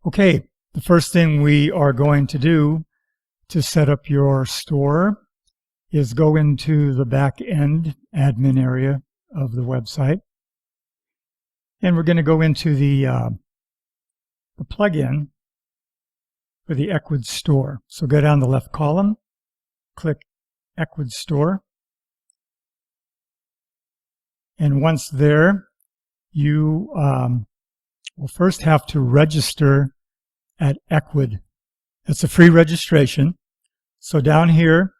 Okay, the first thing we are going to do to set up your store is go into the back end admin area of the website. And we're going to go into the plugin for the ECWID store. So go down the left column, click ECWID store. And once there, you will first have to register at ECWID. It's a free registration. So down here,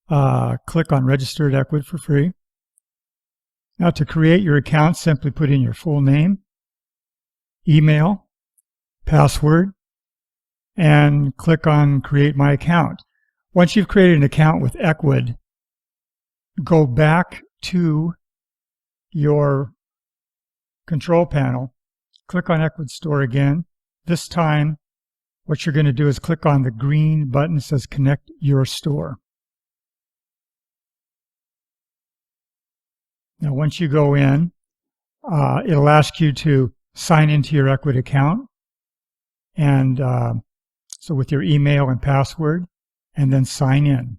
click on Register at ECWID for free. Now to create your account, simply put in your full name, email, password, and click on Create My Account. Once you've created an account with ECWID, go back to your control panel, click on ECWID Store again. This time, what you're going to do is click on the green button that says Connect Your Store. Now, once you go in, it'll ask you to sign into your ECWID account, and so with your email and password, and then sign in.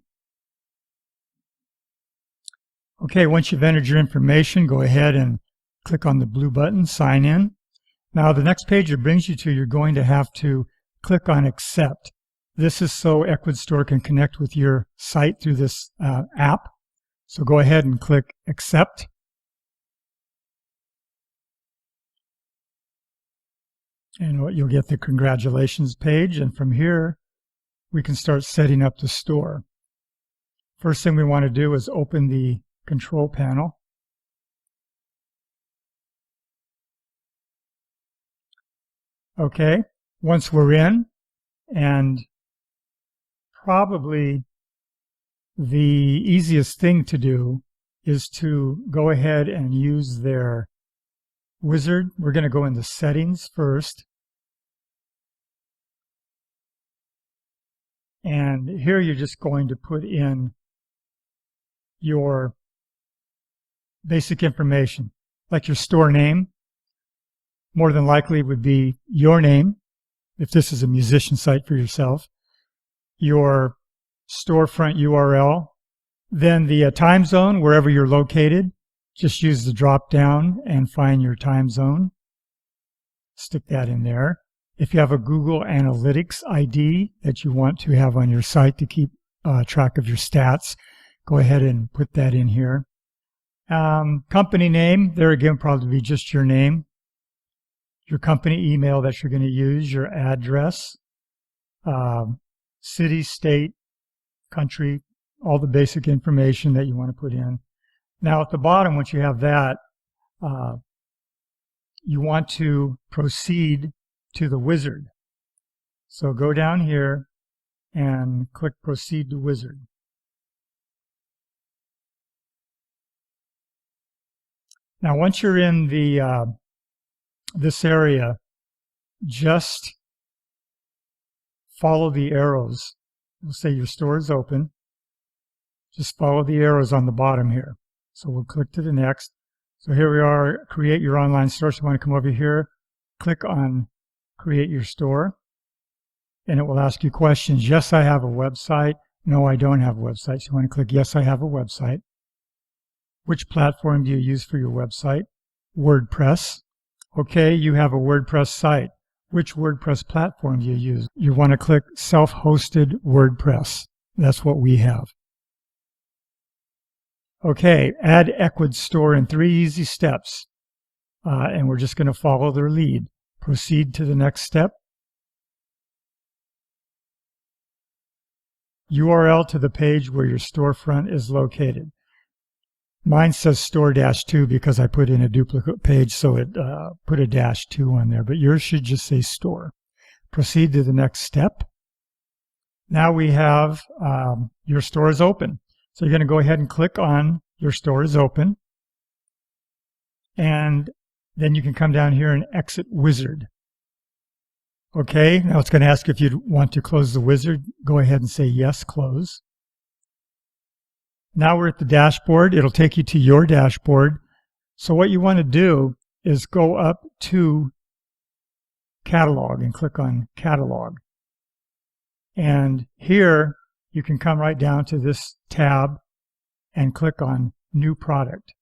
Okay, once you've entered your information, go ahead and click on the blue button, Sign In. Now, the next page it brings you to, you're going to have to click on Accept. This is so ECWID Store can connect with your site through this app. So go ahead and click Accept. And you'll get the congratulations page. And from here, we can start setting up the store. First thing we want to do is open the control panel. Okay, once we're in, and probably the easiest thing to do is to go ahead and use their wizard. We're going to go into Settings first. And here you're just going to put in your basic information, like your store name. More than likely would be your name, if this is a musician site for yourself, your storefront URL, then the time zone, wherever you're located. Just use the drop down and find your time zone. Stick that in there. If you have a Google Analytics ID that you want to have on your site to keep track of your stats, go ahead and put that in here. Company name, there again probably be just your name. Your company email that you're going to use, your address, city, state, country, all the basic information that you want to put in. Now at the bottom, once you have that, you want to proceed to the wizard. So go down here and click Proceed to Wizard. Now once you're in the this area, just follow the arrows. We'll say your store is open. Just follow the arrows on the bottom here. So we'll click to the next. So here we are, Create Your Online Store. So you want to come over here, click on Create Your Store, and it will ask you questions. Yes, I have a website. No, I don't have a website. So you want to click Yes, I have a website. Which platform do you use for your website? WordPress. Okay, you have a WordPress site. Which WordPress platform do you use? You want to click Self-Hosted WordPress. That's what we have. Okay, add ECWID Store in 3 easy steps. And we're just going to follow their lead. Proceed to the next step. URL to the page where your storefront is located. Mine says store-2 because I put in a duplicate page, so it put a -2 on there, but yours should just say store. Proceed to the next step. Now we have your store is open. So you're going to go ahead and click on your store is open. And then you can come down here and exit wizard. Okay, now it's going to ask if you want to close the wizard. Go ahead and say yes, close. Now we're at the dashboard. It'll take you to your dashboard. So what you want to do is go up to catalog and click on catalog. And here you can come right down to this tab and click on new product.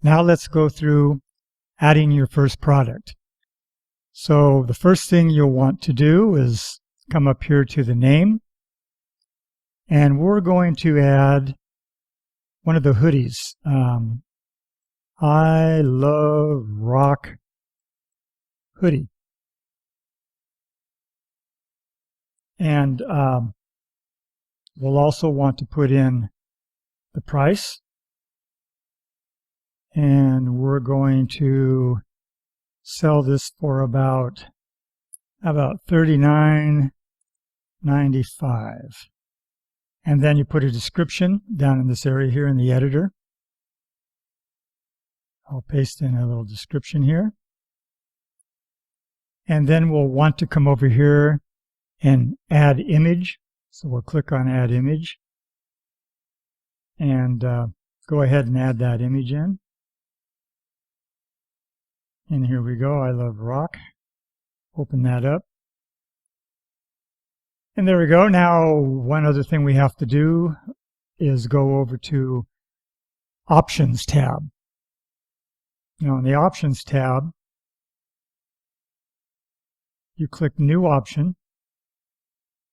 Now let's go through adding your first product. So the first thing you'll want to do is come up here to the name, and we're going to add one of the hoodies. I love rock hoodie. And we'll also want to put in the price, and we're going to sell this for about $39.95. And then you put a description down in this area here in the editor. I'll paste in a little description here. And then we'll want to come over here and add image. So we'll click on add image and go ahead and add that image in. And here we go. I love rock. Open that up. And there we go. Now, one other thing we have to do is go over to Options tab. Now, in the Options tab, you click New Option.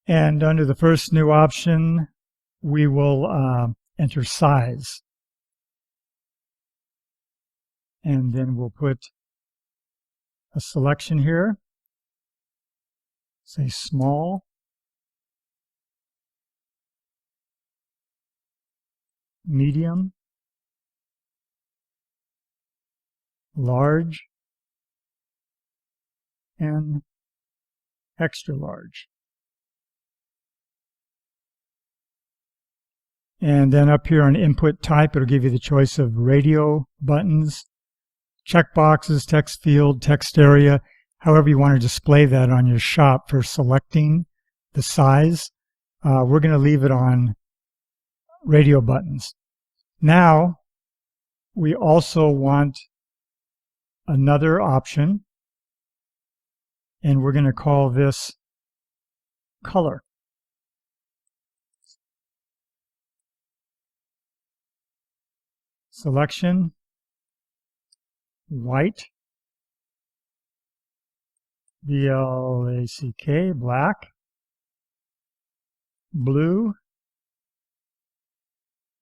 And under the first new option, we will enter size. And then we'll put a selection here. Say small. Medium. Large. And extra large. And then up here on input type, it'll give you the choice of radio buttons, checkboxes, text field, text area, however you want to display that on your shop for selecting the size. We're going to leave it on radio buttons. Now, we also want another option, and we're going to call this color. Selection, white, BLACK, black, blue,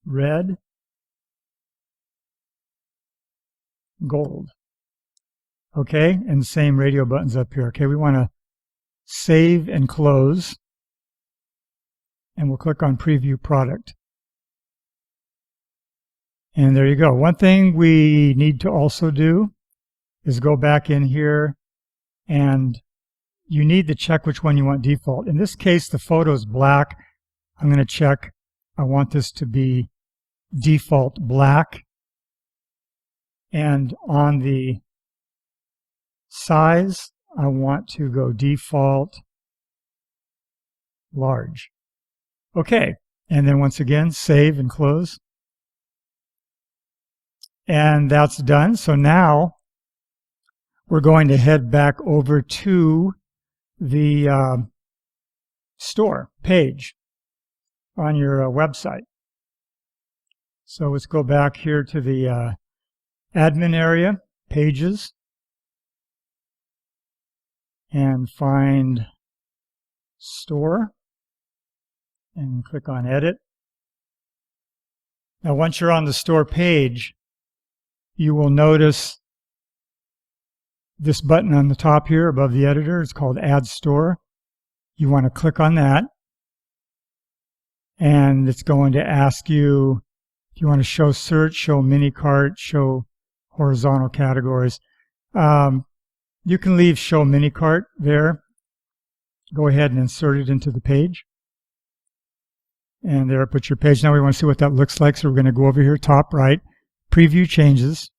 red, gold. Okay, and same radio buttons up here. Okay, we want to save and close, and we'll click on Preview Product. And there you go. One thing we need to also do is go back in here, and you need to check which one you want default. In this case, the photo is black. I'm going to check. I want this to be default black. And on the size, I want to go default large. Okay. And then once again, save and close. And that's done. So now we're going to head back over to the store page on your website. So let's go back here to the admin area, pages, and find store and click on edit. Now once you're on the store page, you will notice this button on the top here above the editor. It's called Add Store. You want to click on that, and it's going to ask you if you want to show search, show mini cart, show horizontal categories. You can leave show mini cart there. Go ahead and insert it into the page. And there, put your page. Now we want to see what that looks like. So we're going to go over here, top right, preview changes.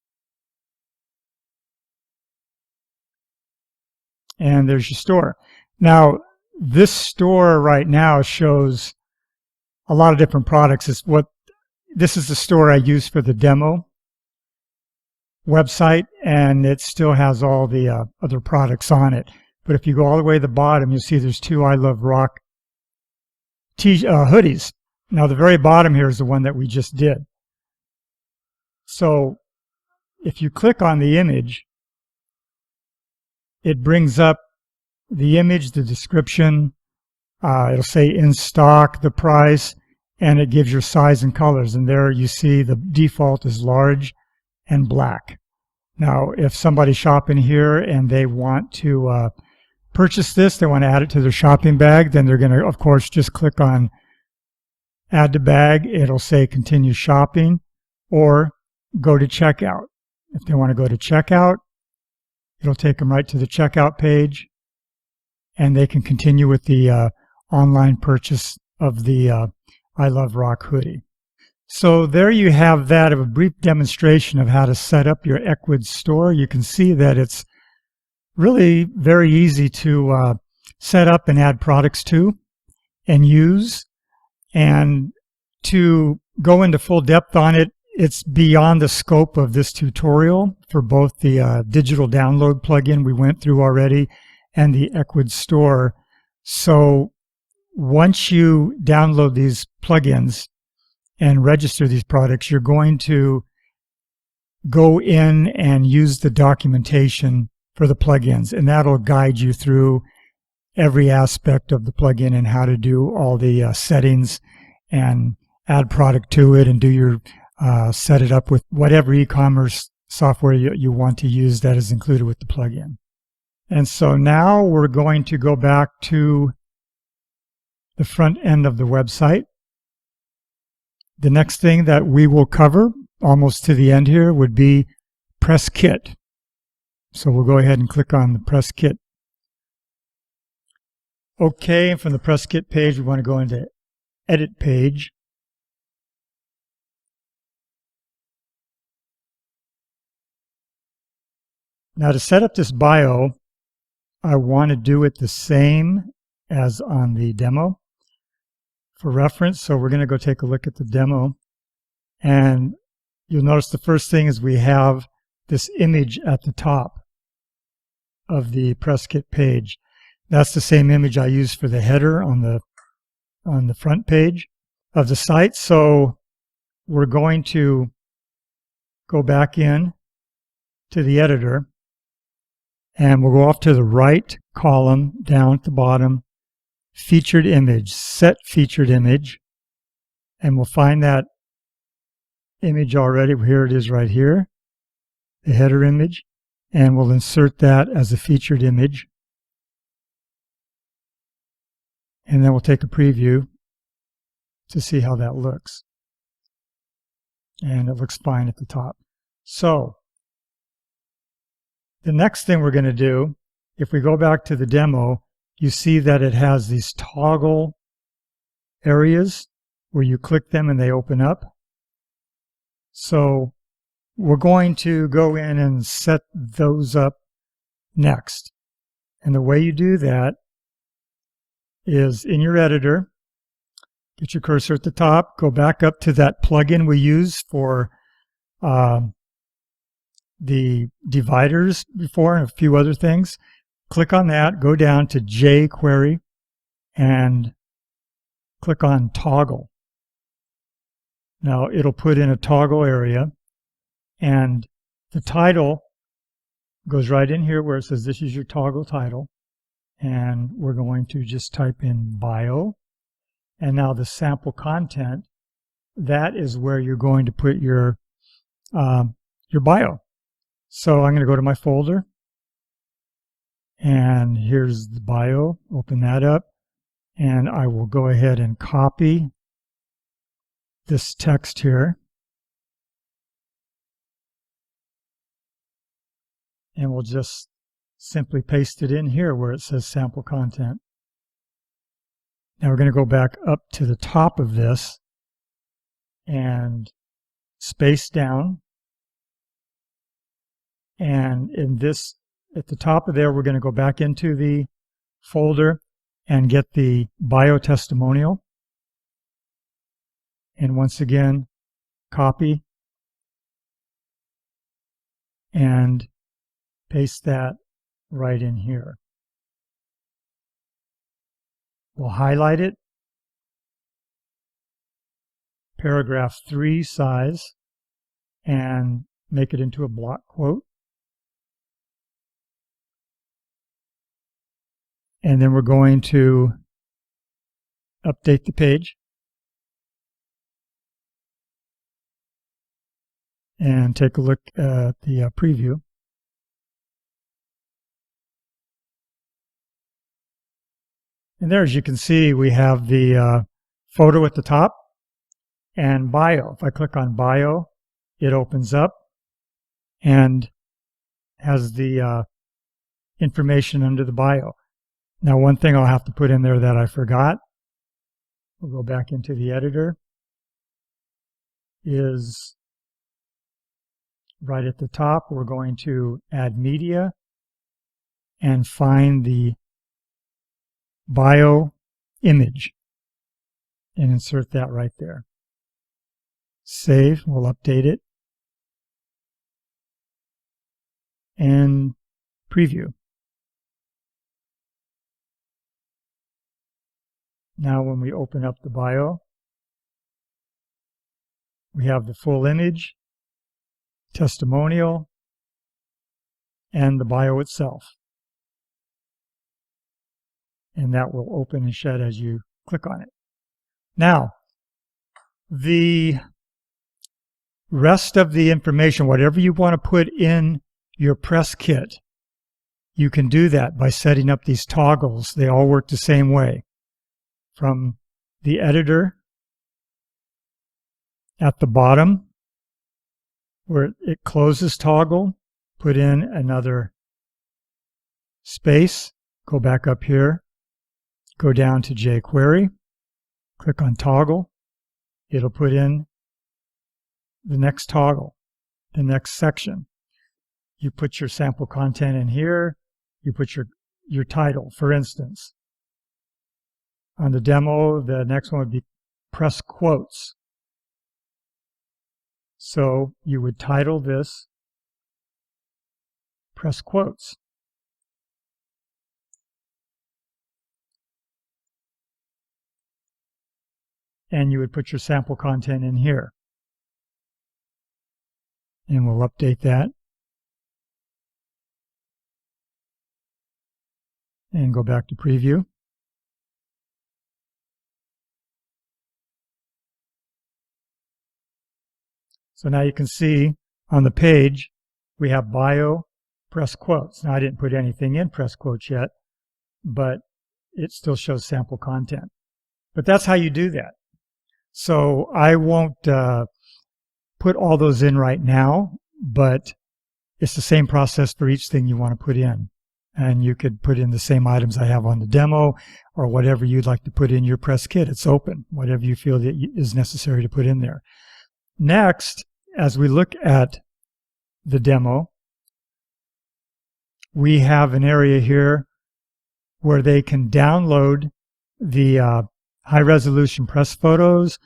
And there's your store. Now, this store right now shows a lot of different products. This is the store I use for the demo website, and it still has all the other products on it. But if you go all the way to the bottom, you'll see there's two I Love Rock hoodies. Now the very bottom here is the one that we just did. So if you click on the image, it brings up the image, the description, it'll say in stock, the price, and it gives your size and colors. And there you see the default is large and black. Now, if somebody's shopping here and they want to purchase this, they want to add it to their shopping bag, then they're going to, of course, just click on Add to Bag. It'll say Continue Shopping, or go to Checkout. If they want to go to Checkout, it'll take them right to the checkout page, and they can continue with the online purchase of the I Love Rock hoodie. So there you have that, of a brief demonstration of how to set up your ECWID store. You can see that it's really very easy to set up and add products to and use. And to go into full depth on it, it's beyond the scope of this tutorial for both the digital download plugin we went through already and the ECWID store. So once you download these plugins and register these products, you're going to go in and use the documentation for the plugins, and that'll guide you through every aspect of the plugin and how to do all the settings and add product to it and do your set it up with whatever e-commerce software you want to use that is included with the plugin. And so now we're going to go back to the front end of the website. The next thing that we will cover, almost to the end here, would be Press Kit. So we'll go ahead and click on the Press Kit. Okay, and from the Press Kit page, we want to go into Edit Page. Now to set up this bio, I want to do it the same as on the demo for reference. So we're going to go take a look at the demo, and you'll notice the first thing is we have this image at the top of the Press Kit page. That's the same image I used for the header on the front page of the site. So we're going to go back in to the editor, and we'll go off to the right column down at the bottom, Featured Image, Set Featured Image, and we'll find that image already. Here it is right here, the header image, and we'll insert that as a featured image. And then we'll take a preview to see how that looks. And it looks fine at the top. So the next thing we're going to do, if we go back to the demo, you see that it has these toggle areas where you click them and they open up. So we're going to go in and set those up next. And the way you do that is in your editor, get your cursor at the top, go back up to that plugin we use for the dividers before and a few other things. Click on that, go down to jQuery, and click on Toggle. Now it'll put in a toggle area, and the title goes right in here where it says this is your toggle title, and we're going to just type in bio. And now the sample content, that is where you're going to put your bio. So I'm going to go to my folder, and here's the bio. Open that up, and I will go ahead and copy this text here, and we'll just simply paste it in here where it says sample content. Now we're going to go back up to the top of this and space down, and in this, at the top of there, we're going to go back into the folder and get the bio testimonial. And once again, copy and paste that right in here. We'll highlight it, paragraph 3 size, and make it into a block quote. And then we're going to update the page and take a look at the preview. And there, as you can see, we have the photo at the top and bio. If I click on bio, it opens up and has the information under the bio. Now, one thing I'll have to put in there that I forgot, we'll go back into the editor, is right at the top, we're going to add media and find the bio image and insert that right there. Save, we'll update it, and preview. Now when we open up the bio, we have the full image, testimonial, and the bio itself. And that will open and shut as you click on it. Now, the rest of the information, whatever you want to put in your press kit, you can do that by setting up these toggles. They all work the same way. From the editor at the bottom, where it closes toggle, put in another space, go back up here, go down to jQuery, click on toggle, it'll put in the next toggle, the next section. You put your sample content in here, you put your title, for instance. On the demo, the next one would be press quotes. So you would title this press quotes. And you would put your sample content in here. And we'll update that. And go back to preview. So now you can see on the page we have bio, press quotes. Now I didn't put anything in press quotes yet, but it still shows sample content. But that's how you do that. So I won't put all those in right now, but it's the same process for each thing you want to put in. And you could put in the same items I have on the demo or whatever you'd like to put in your press kit. It's open, whatever you feel that is necessary to put in there. Next, as we look at the demo, we have an area here where they can download the high-resolution press photos,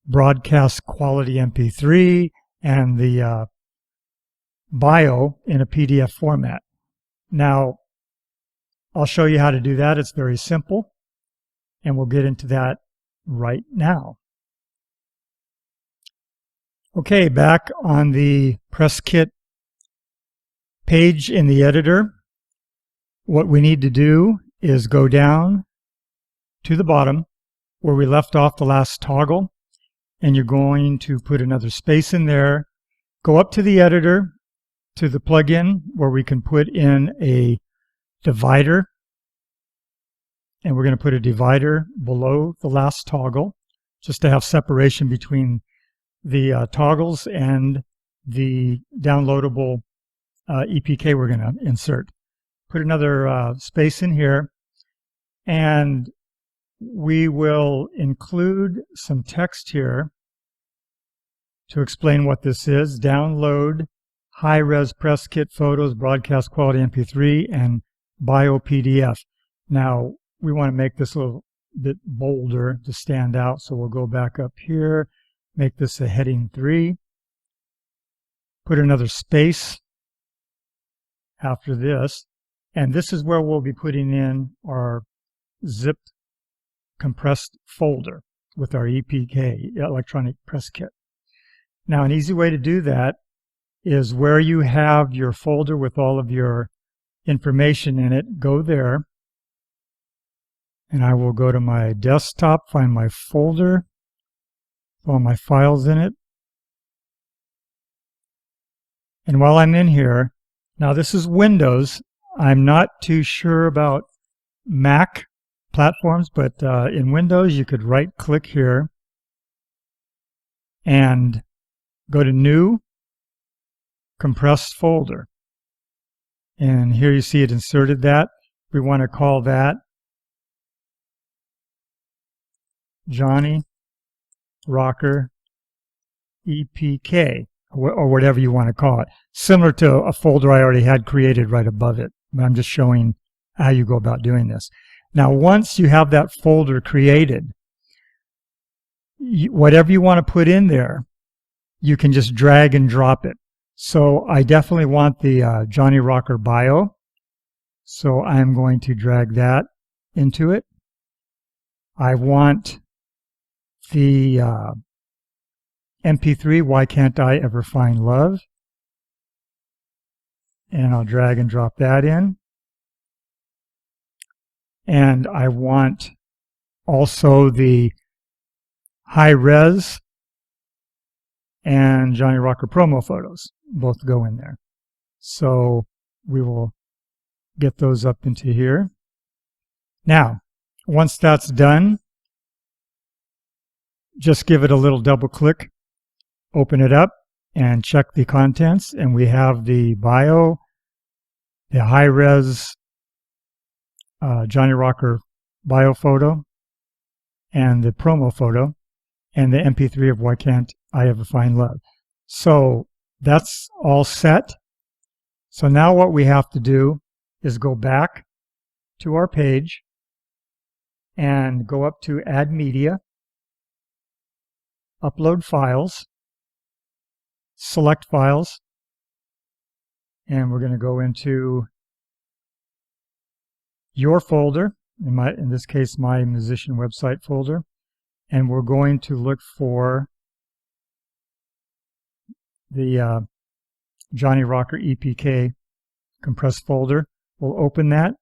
broadcast quality MP3, and the bio in a PDF format. Now, I'll show you how to do that. It's very simple, and we'll get into that right now. Okay, back on the press kit page in the editor, what we need to do is go down to the bottom where we left off the last toggle, and you're going to put another space in there. Go up to the editor, to the plugin where we can put in a divider, and we're going to put a divider below the last toggle just to have separation between the toggles and the downloadable EPK we're going to insert. Put another space in here, and we will include some text here to explain what this is. Download high-res press kit photos, broadcast quality MP3, and bio PDF. Now, we want to make this a little bit bolder to stand out, so we'll go back up here, make this a heading 3, put another space after this. And this is where we'll be putting in our zipped compressed folder with our EPK, electronic press kit. Now, an easy way to do that is where you have your folder with all of your information in it, go there, and I will go to my desktop, find my folder, all my files in it. And while I'm in here, now this is Windows. I'm not too sure about Mac platforms, but in Windows you could right-click here and go to New, Compressed Folder. And here you see it inserted that. We want to call that Johnny Rocker EPK, or whatever you want to call it. Similar to a folder I already had created right above it. I'm just showing how you go about doing this. Now, once you have that folder created, whatever you want to put in there, you can just drag and drop it. So I definitely want the Johnny Rocker bio. So I'm going to drag that into it. I want the MP3, Why Can't I Ever Find Love? And I'll drag and drop that in. And I want also the high res and Johnny Rocker promo photos. Both go in there. So we will get those up into here. Now, once that's done, just give it a little double click, open it up, and check the contents. And we have the bio, the high-res Johnny Rocker bio photo, and the promo photo, and the MP3 of Why Can't I Ever Find Love. So that's all set. So now what we have to do is go back to our page and go up to Add Media, Upload Files, Select Files, and we're going to go into your folder, in this case my musician website folder, and we're going to look for the Johnny Rocker EPK compressed folder. We'll open that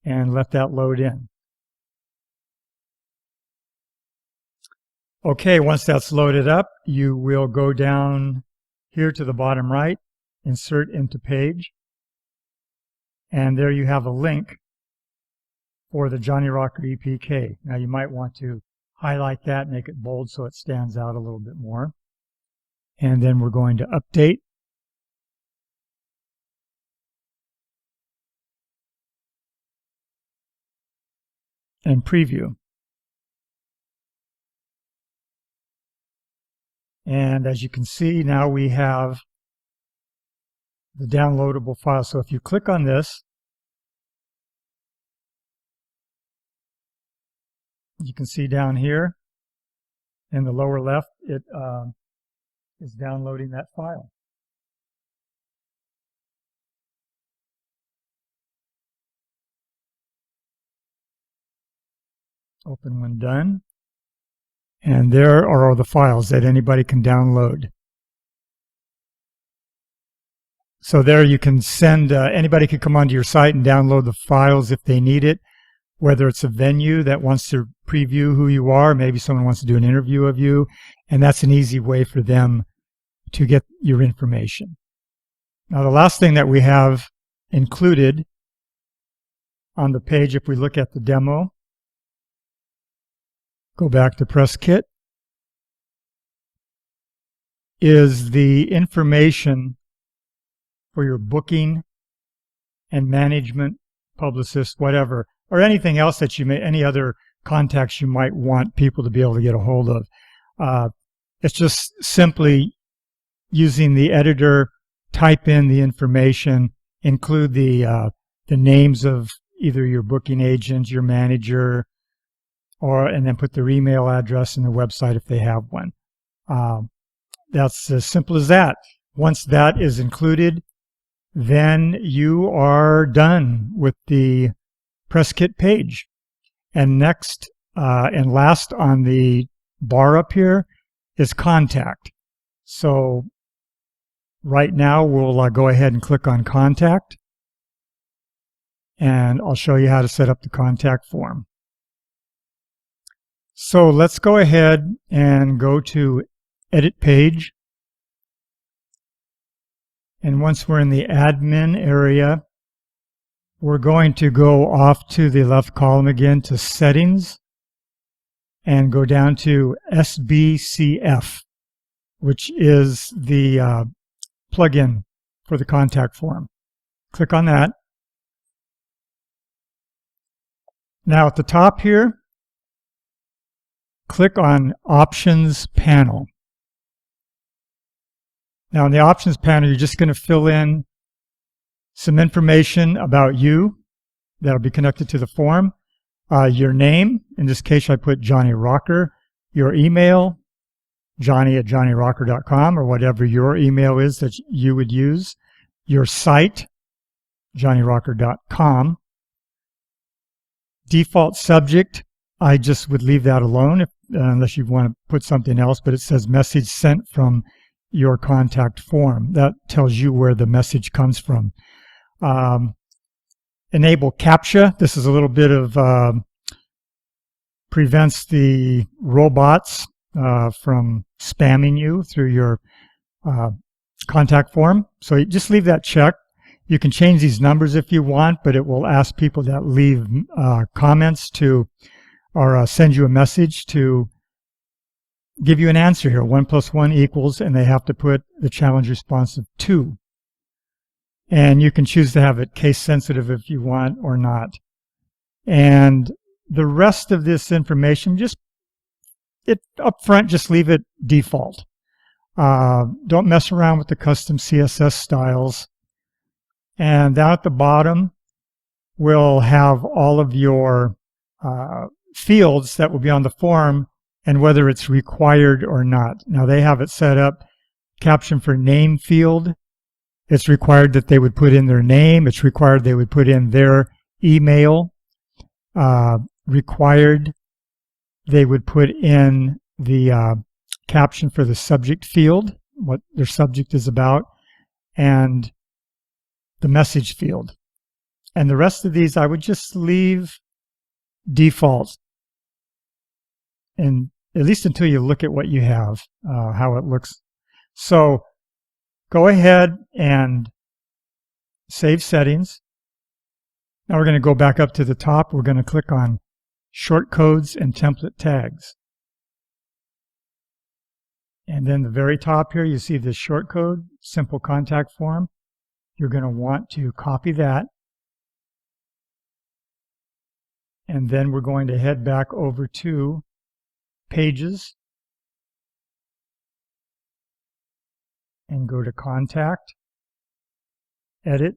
and let that load in. Okay, once that's loaded up, you will go down here to the bottom right, insert into page, and there you have a link for the Johnny Rocker EPK. Now you might want to highlight that, make it bold so it stands out a little bit more. And then we're going to update. And preview. And as you can see, now we have the downloadable file. So if you click on this, you can see down here in the lower left, it is downloading that file. Open when done. And there are all the files that anybody can download. So there you can send, anybody can come onto your site and download the files if they need it, whether it's a venue that wants to preview who you are, maybe someone wants to do an interview of you, and that's an easy way for them to get your information. Now the last thing that we have included on the page, if we look at the demo, go back to Press Kit, is the information for your booking and management, publicist, whatever, or anything else that you may, any other contacts you might want people to be able to get a hold of. It's just simply using the editor, type in the information, include the names of either your booking agent, your manager, and then put their email address and the website if they have one. That's as simple as that. Once that is included, then you are done with the press kit page. And next and last on the bar up here is contact. So right now we'll go ahead and click on contact, and I'll show you how to set up the contact form. So let's go ahead and go to edit page. And once we're in the admin area, we're going to go off to the left column again to settings and go down to SBCF, which is the plugin for the contact form. Click on that. Now at the top here, click on Options Panel. Now in the Options panel, you're just going to fill in some information about you that'll be connected to the form. Your name, in this case I put Johnny Rocker, your email, johnny@johnnyrocker.com, or whatever your email is that you would use, your site, johnnyrocker.com. Default subject, I just would leave that alone unless you want to put something else, but it says message sent from your contact form. That tells you where the message comes from. Enable CAPTCHA. This is a little bit of prevents the robots from spamming you through your contact form. So you just leave that checked. You can change these numbers if you want, but it will ask people that leave comments to, or send you a message to give you an answer here. 1 + 1 equals, and they have to put the challenge response of 2. And you can choose to have it case sensitive if you want or not. And the rest of this information, just up front, just leave it default. Don't mess around with the custom CSS styles. And down at the bottom, we'll have all of your fields that will be on the form and whether it's required or not. Now they have it set up, caption for name field. It's required that they would put in their name. It's required they would put in their email. Required they would put in the caption for the subject field, what their subject is about, and the message field. And the rest of these I would just leave default, and at least until you look at what you have, how it looks. So go ahead and save settings. Now we're going to go back up to the top. We're going to click on shortcodes and template tags. And then the very top here, you see this shortcode, simple contact form. You're going to want to copy that. And then we're going to head back over to Pages and go to Contact, Edit,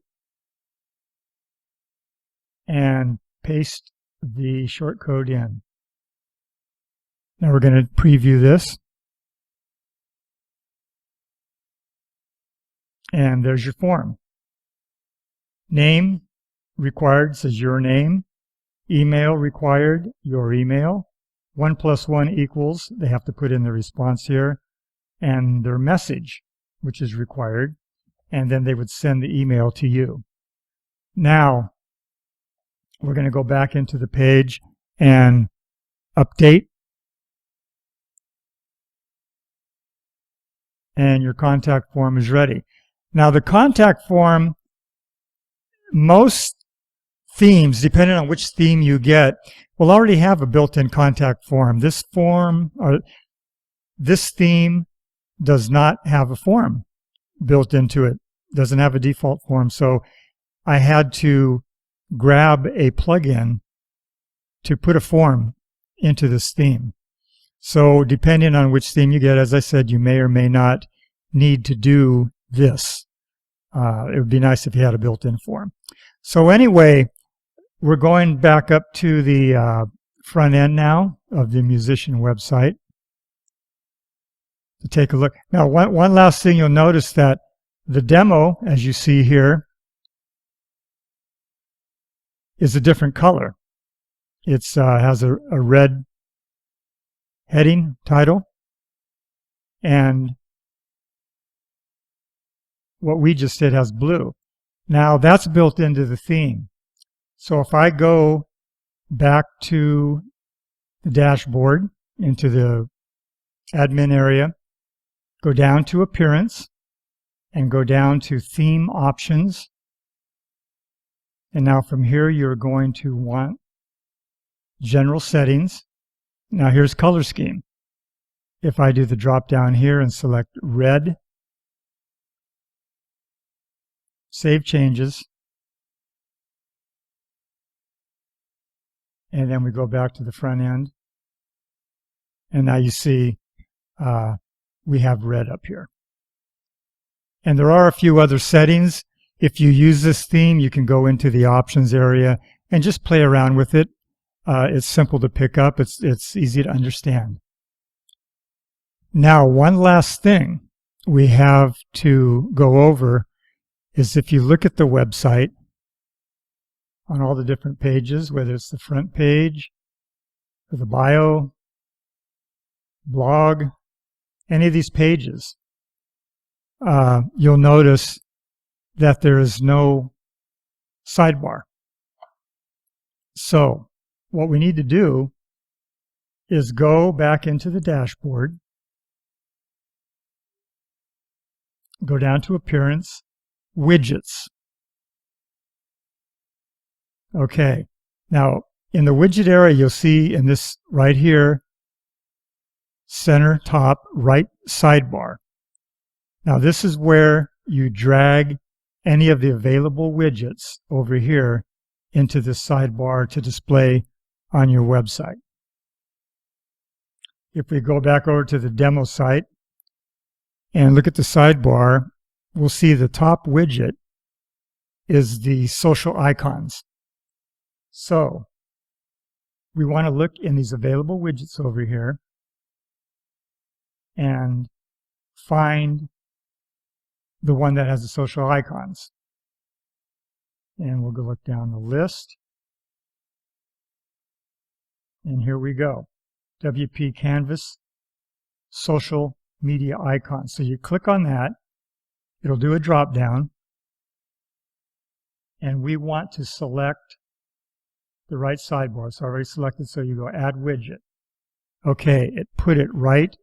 and paste the shortcode in. Now we're going to preview this. And there's your form. Name required says your name. Email required, your email. 1 + 1 equals, they have to put in the response here. And their message, which is required. And then they would send the email to you. Now, we're going to go back into the page and update. And your contact form is ready. Now the contact form, most themes, depending on which theme you get, will already have a built-in contact form. This form, or this theme, does not have a form built into it. Doesn't have a default form. So I had to grab a plugin to put a form into this theme. So depending on which theme you get, as I said, you may or may not need to do this. It would be nice if you had a built-in form. So anyway, we're going back up to the front end now of the musician website to take a look. Now, one last thing you'll notice that the demo, as you see here, is a different color. It has a red heading title, and what we just did has blue. Now that's built into the theme. So if I go back to the dashboard, into the admin area, go down to Appearance, and go down to Theme Options. And now from here, you're going to want General Settings. Now here's Color Scheme. If I do the drop down here and select red, save changes, and then we go back to the front end, and now you see we have red up here. And there are a few other settings. If you use this theme, you can go into the options area and just play around with it. It's simple to pick up. It's easy to understand. Now, one last thing we have to go over is if you look at the website on all the different pages, whether it's the front page or the bio, blog, any of these pages, you'll notice that there is no sidebar. So what we need to do is go back into the dashboard, go down to Appearance, Widgets. Okay, now in the widget area, you'll see in this right here, center top right sidebar. Now this is where you drag any of the available widgets over here into this sidebar to display on your website. If we go back over to the demo site and look at the sidebar, we'll see the top widget is the social icons. So we want to look in these available widgets over here and find the one that has the social icons. And we'll go look down the list. And here we go. WP Canvas Social Media Icons. So you click on that. It'll do a drop down. And we want to select the right sidebar. So I already selected, so you go Add Widget. Okay, it put it right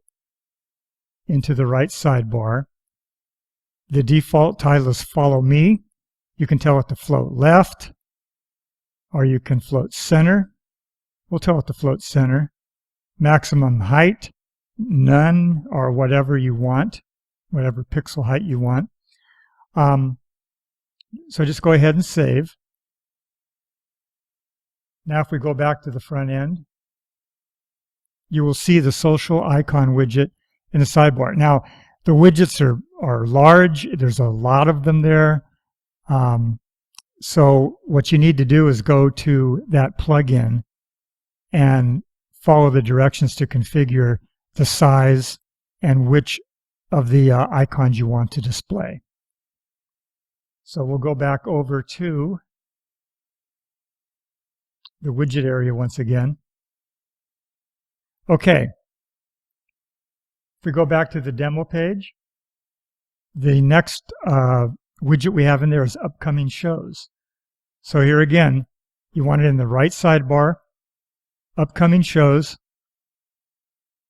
into the right sidebar. The default title is Follow Me. You can tell it to float left, or you can float center. We'll tell it to float center. Maximum height, none, or whatever you want, whatever pixel height you want. So just go ahead and save. Now if we go back to the front end, you will see the social icon widget in the sidebar. Now, the widgets are large. There's a lot of them there. So what you need to do is go to that plugin and follow the directions to configure the size and which of the icons you want to display. So we'll go back over to the widget area once again. Okay. If we go back to the demo page, the next widget we have in there is Upcoming Shows. So here again, you want it in the right sidebar, Upcoming Shows,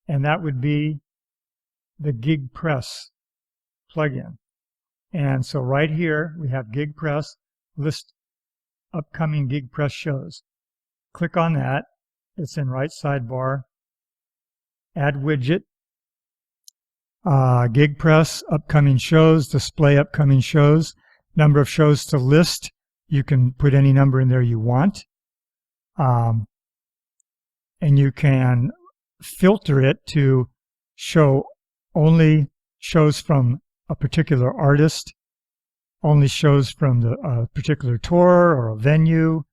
and that would be the GigPress plugin. And so right here we have GigPress, list upcoming GigPress shows. Click on that. It's in right sidebar, Add Widget, GigPress, upcoming shows, display upcoming shows, number of shows to list. You can put any number in there you want. And you can filter it to show only shows from a particular artist, only shows from a particular tour or a venue.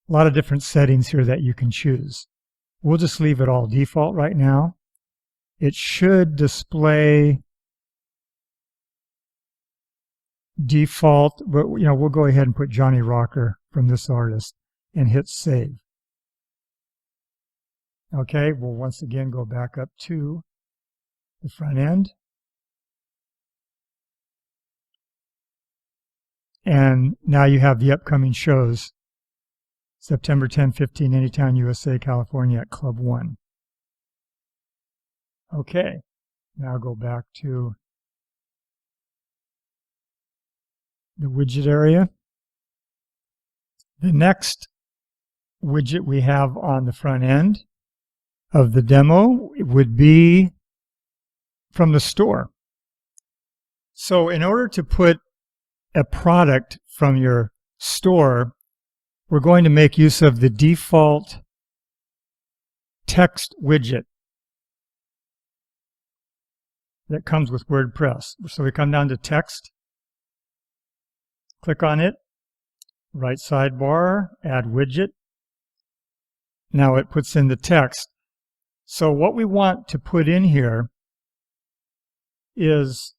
A lot of different settings here that you can choose. We'll just leave it all default right now. It should display default, but we'll go ahead and put Johnny Rocker from this artist, and hit save. Okay, we'll once again go back up to the front end. And now you have the upcoming shows. September 10, 15, Anytown, USA, California at Club 1. Okay, now go back to the widget area. The next widget we have on the front end of the demo would be from the store. So in order to put a product from your store, we're going to make use of the default text widget that comes with WordPress. So we come down to text, click on it, right sidebar, add widget. Now it puts in the text. So what we want to put in here is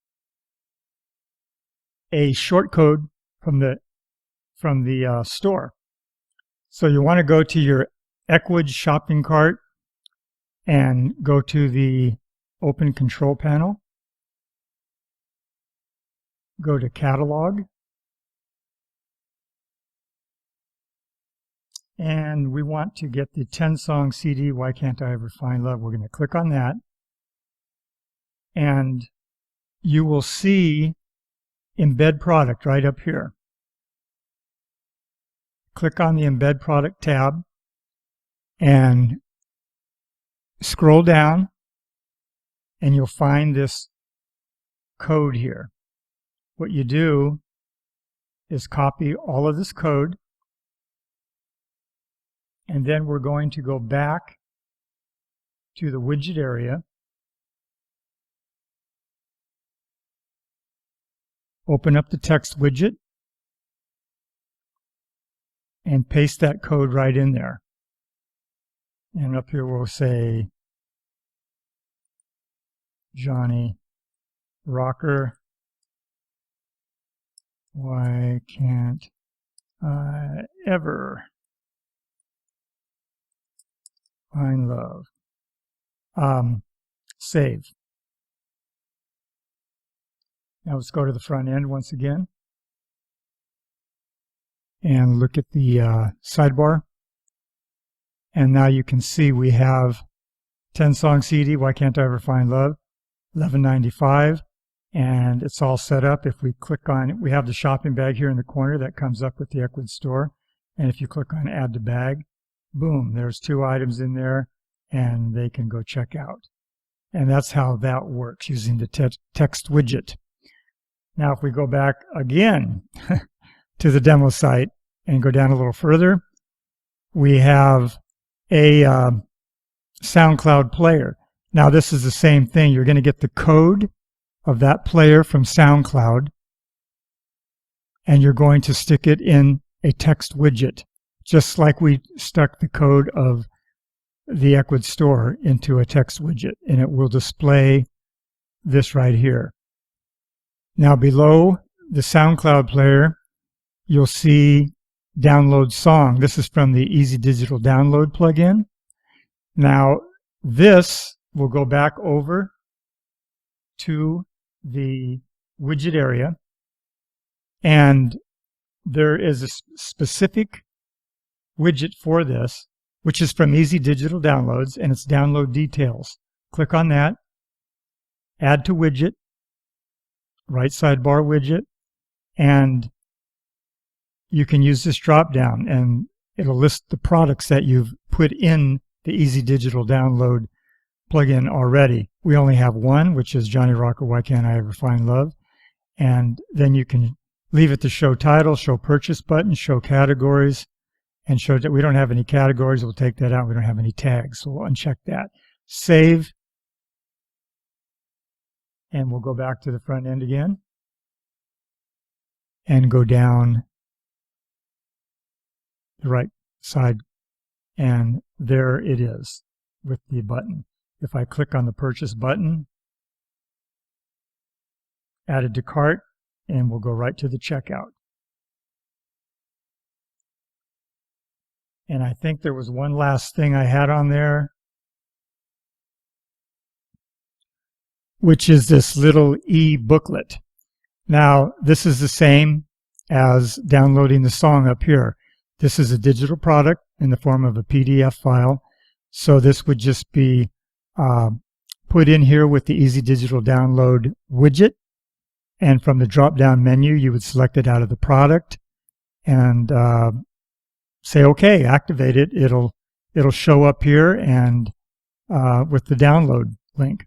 a shortcode from the store. So you want to go to your ECWID shopping cart and go to the Open Control Panel. Go to Catalog. And we want to get the 10-song CD, Why Can't I Ever Find Love? We're going to click on that. And you will see Embed Product right up here. Click on the Embed Product tab and scroll down, and you'll find this code here. What you do is copy all of this code, and then we're going to go back to the widget area, open up the text widget, and paste that code right in there. And up here we'll say Johnny Rocker, why can't I ever find love? Save. Now let's go to the front end once again and look at the sidebar. And now you can see we have 10-song CD, Why Can't I Ever Find Love, $11.95, and it's all set up. If we click on it, we have the shopping bag here in the corner that comes up with the ECWID store. And if you click on Add to Bag, boom, there's 2 items in there, and they can go check out. And that's how that works using the text widget. Now if we go back again to the demo site and go down a little further, we have a SoundCloud player. Now this is the same thing. You're going to get the code of that player from SoundCloud, and you're going to stick it in a text widget, just like we stuck the code of the ECWID store into a text widget, and it will display this right here. Now below the SoundCloud player, you'll see Download Song. This is from the Easy Digital Download plugin. Now this will go back over to the widget area, and there is a specific widget for this, which is from Easy Digital Downloads, and it's Download Details. Click on that, Add to Widget, right sidebar widget, and you can use this drop down and it'll list the products that you've put in the Easy Digital Download plugin already. We only have one, which is Johnny Rocker, Why Can't I Ever Find Love? And then you can leave it to show title, show purchase button, show categories, and show that we don't have any categories. We'll take that out. We don't have any tags, so we'll uncheck that. Save, and we'll go back to the front end again and go down the right side, and there it is with the button. If I click on the purchase button, added to cart, and we'll go right to the checkout. And I think there was one last thing I had on there, which is this little e-booklet. Now, this is the same as downloading the song up here. This is a digital product in the form of a PDF file. So this would just be put in here with the Easy Digital Download widget. And from the drop-down menu, you would select it out of the product and say, OK, activate it. It'll show up here and with the download link.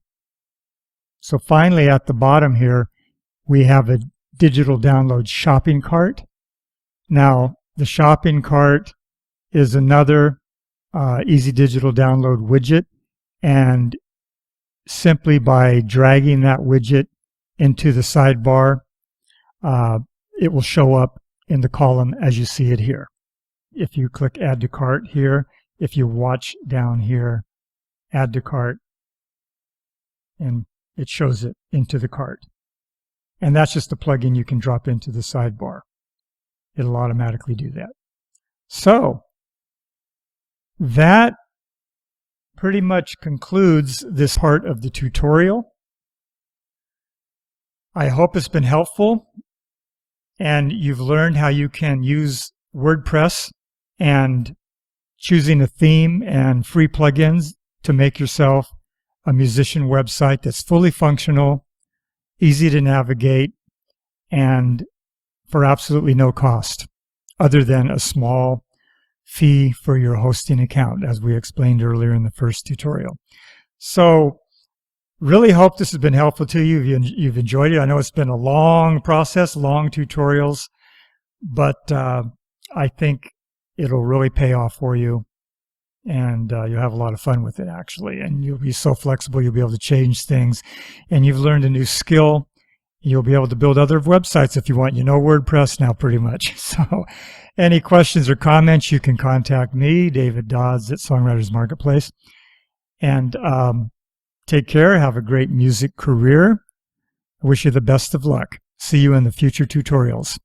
So finally, at the bottom here, we have a digital download shopping cart. Now, the shopping cart is another Easy Digital Download widget, and simply by dragging that widget into the sidebar, it will show up in the column as you see it here. If you click Add to Cart here, if you watch down here, Add to Cart, and it shows it into the cart. And that's just a plugin you can drop into the sidebar. It'll automatically do that. So that pretty much concludes this part of the tutorial. I hope it's been helpful and you've learned how you can use WordPress and choosing a theme and free plugins to make yourself a musician website that's fully functional, easy to navigate, and for absolutely no cost other than a small fee for your hosting account, as we explained earlier in the first tutorial. So really hope this has been helpful to you. You've enjoyed it. I know it's been a long process, long tutorials, but I think it'll really pay off for you. And you'll have a lot of fun with it, actually. And you'll be so flexible, you'll be able to change things. And you've learned a new skill. You'll be able to build other websites if you want. You know WordPress now pretty much. So any questions or comments, you can contact me, David Dodds at Songwriters Marketplace. And take care. Have a great music career. I wish you the best of luck. See you in the future tutorials.